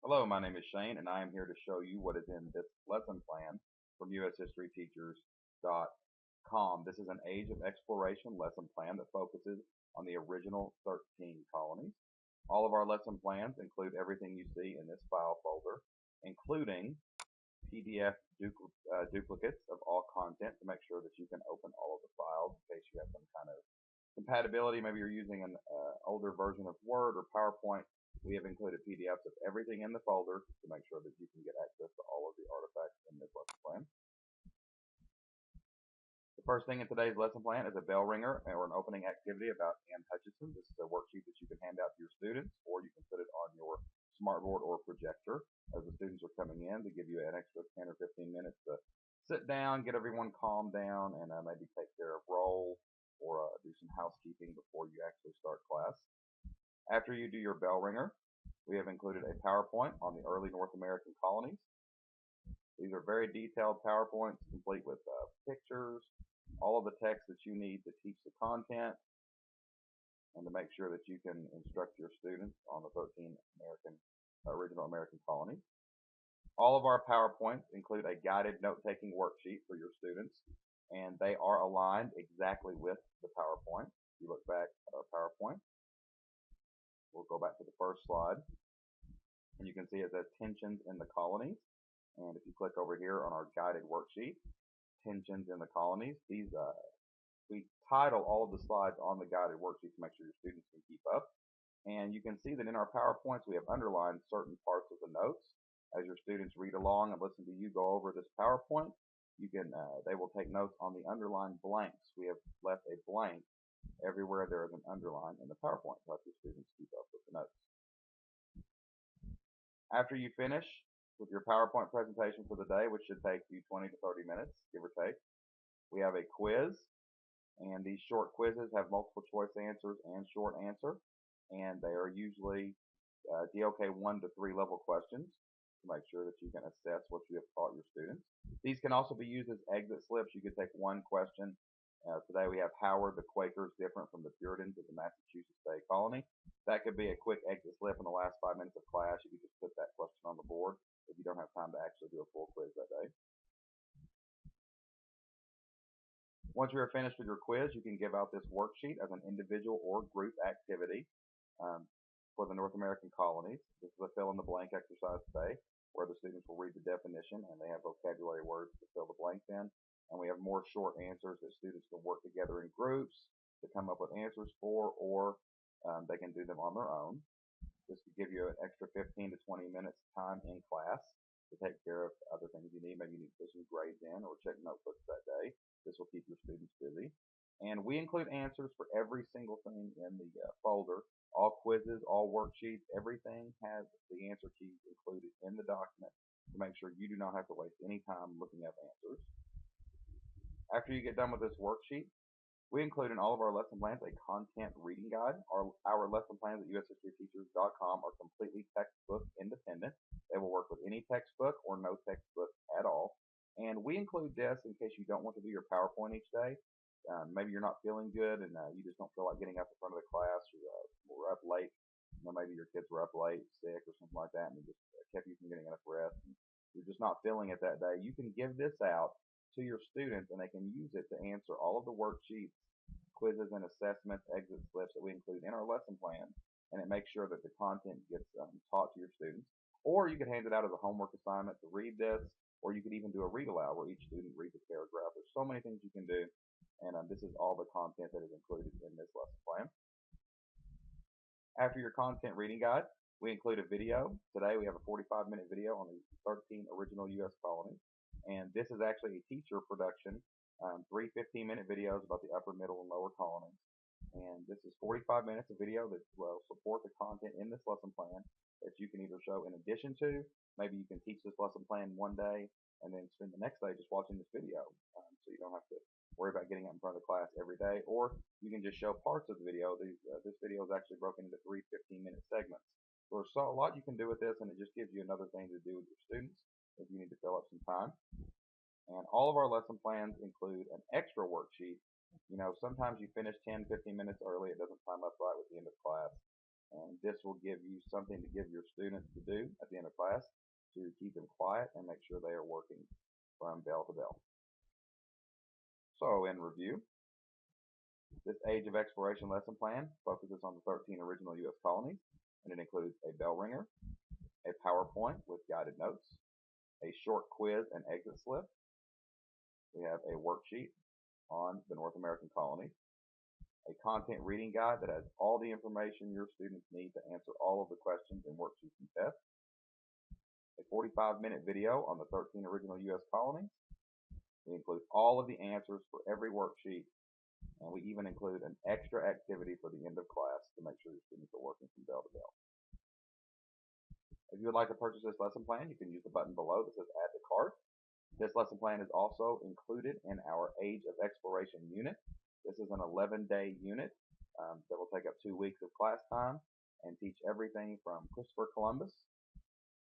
Hello, my name is Shane, and I am here to show you what is in this lesson plan from USHistoryTeachers.com. This is an Age of Exploration lesson plan that focuses on the original 13 colonies. All of our lesson plans include everything you see in this file folder, including PDF duplicates of all content to make sure that you can open all of the files in case you have some kind of compatibility. Maybe you're using an older version of Word or PowerPoint. We have included PDFs of everything in the folder to make sure that you can get access to all of the artifacts in this lesson plan. The first thing in today's lesson plan is a bell ringer or an opening activity about Hutchinson. This is a worksheet that you can hand out to your students, or you can put it on your smartboard or projector as the students are coming in to give you an extra 10 or 15 minutes to sit down, get everyone calmed down, and maybe take care of roll or do some housekeeping before you actually start class. After you do your bell ringer, we have included a PowerPoint on the early North American colonies. These are very detailed PowerPoints, complete with pictures, all of the text that you need to teach the content, and to make sure that you can instruct your students on the 13 original American colonies. All of our PowerPoints include a guided note-taking worksheet for your students, and they are aligned exactly with the PowerPoint. If you look back at our PowerPoint, we'll go back to the first slide, and you can see it says tensions in the colonies. And if you click over here on our guided worksheet, tensions in the colonies, we title all of the slides on the guided worksheet to make sure your students can keep up. And you can see that in our PowerPoints we have underlined certain parts of the notes. As your students read along and listen to you go over this PowerPoint, they will take notes on the underlined blanks. We have left a blank everywhere there is an underline in the PowerPoint to help your students keep up with the notes. After you finish with your PowerPoint presentation for the day, which should take you 20 to 30 minutes, give or take, we have a quiz, and these short quizzes have multiple choice answers and short answer, and they are usually DOK 1 to 3 level questions to make sure that you can assess what you have taught your students. These can also be used as exit slips. You could take one question. Today we have Howard the Quaker is different from the Puritans of the Massachusetts Bay Colony. That could be a quick exit slip in the last 5 minutes of class. You could just put that question on the board if you don't have time to actually do a full quiz that day. Once you are finished with your quiz, you can give out this worksheet as an individual or group activity for the North American colonies. This is a fill in the blank exercise today, where the students will read the definition and they have vocabulary words to fill the blanks in. And we have more short answers that students can work together in groups to come up with answers for, or they can do them on their own. This will give you an extra 15 to 20 minutes time in class to take care of other things you need. Maybe you need to put some grades in or check notebooks that day. This will keep your students busy. And we include answers for every single thing in the folder. All quizzes, all worksheets, everything has the answer keys included in the document to make sure you do not have to waste any time looking up answers. After you get done with this worksheet, we include in all of our lesson plans a content reading guide. Our lesson plans at USHistoryTeachers.com are completely textbook independent. They will work with any textbook or no textbook at all. And we include this in case you don't want to do your PowerPoint each day. Maybe you're not feeling good and you just don't feel like getting up in front of the class, or we're up late. Maybe your kids were up late, sick, or something like that, and it just kept you from getting enough rest. And you're just not feeling it that day. You can give this out to your students, and they can use it to answer all of the worksheets, quizzes, and assessments, exit slips that we include in our lesson plan, and it makes sure that the content gets taught to your students. Or you could hand it out as a homework assignment to read this, or you could even do a read aloud where each student reads a paragraph. There's so many things you can do, and this is all the content that is included in this lesson plan. After your content reading guide, we include a video. Today we have a 45-minute video on the 13 original U.S. colonies. And this is actually a teacher production, 3 15-minute videos about the upper, middle, and lower colonies. And this is 45 minutes of video that will support the content in this lesson plan that you can either show in addition to. Maybe you can teach this lesson plan one day and then spend the next day just watching this video, so you don't have to worry about getting up in front of the class every day. Or you can just show parts of the video. This video is actually broken into 3 15-minute segments. So there's a lot you can do with this, and it just gives you another thing to do with your students if you need to fill up some time. And all of our lesson plans include an extra worksheet. Sometimes you finish 10, 15 minutes early. It doesn't time up right with the end of class. And this will give you something to give your students to do at the end of class to keep them quiet and make sure they are working from bell to bell. So in review, this Age of Exploration lesson plan focuses on the 13 original U.S. colonies, and it includes a bell ringer, a PowerPoint with guided notes, a short quiz and exit slip. We have a worksheet on the North American colonies, a content reading guide that has all the information your students need to answer all of the questions and worksheets and tests, a 45-minute video on the 13 original U.S. colonies. We include all of the answers for every worksheet, and we even include an extra activity for the end of class to make sure your students are working from bell to bell. If you would like to purchase this lesson plan, you can use the button below that says Add to Cart. This lesson plan is also included in our Age of Exploration unit. This is an 11-day unit that will take up 2 weeks of class time and teach everything from Christopher Columbus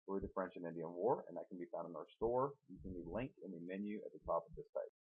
through the French and Indian War, and that can be found in our store using the link in the menu at the top of this page.